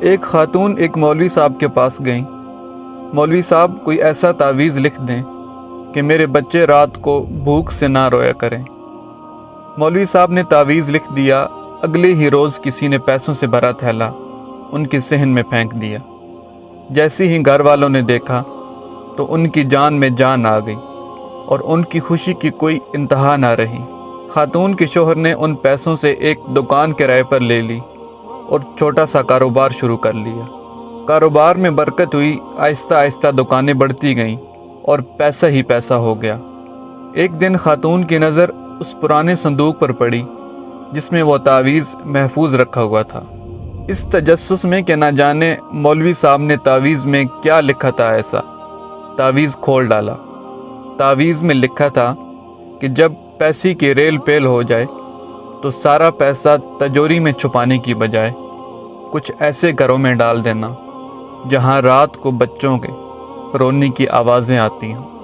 ایک خاتون ایک مولوی صاحب کے پاس گئیں۔ مولوی صاحب کوئی ایسا تعویذ لکھ دیں کہ میرے بچے رات کو بھوک سے نہ رویا کریں۔ مولوی صاحب نے تعویذ لکھ دیا۔ اگلے ہی روز کسی نے پیسوں سے بھرا تھیلا ان کے صحن میں پھینک دیا۔ جیسے ہی گھر والوں نے دیکھا تو ان کی جان میں جان آ گئی اور ان کی خوشی کی کوئی انتہا نہ رہی۔ خاتون کے شوہر نے ان پیسوں سے ایک دکان کرائے پر لے لی اور چھوٹا سا کاروبار شروع کر لیا۔ کاروبار میں برکت ہوئی، آہستہ آہستہ دکانیں بڑھتی گئیں اور پیسہ ہی پیسہ ہو گیا۔ ایک دن خاتون کی نظر اس پرانے صندوق پر پڑی جس میں وہ تعویذ محفوظ رکھا ہوا تھا۔ اس تجسس میں کہ نہ جانے مولوی صاحب نے تعویذ میں کیا لکھا تھا ایسا، تعویذ کھول ڈالا۔ تعویذ میں لکھا تھا کہ جب پیسے کی ریل پیل ہو جائے تو سارا پیسہ تجوری میں چھپانے کی بجائے کچھ ایسے گھروں میں ڈال دینا جہاں رات کو بچوں کے رونے کی آوازیں آتی ہوں۔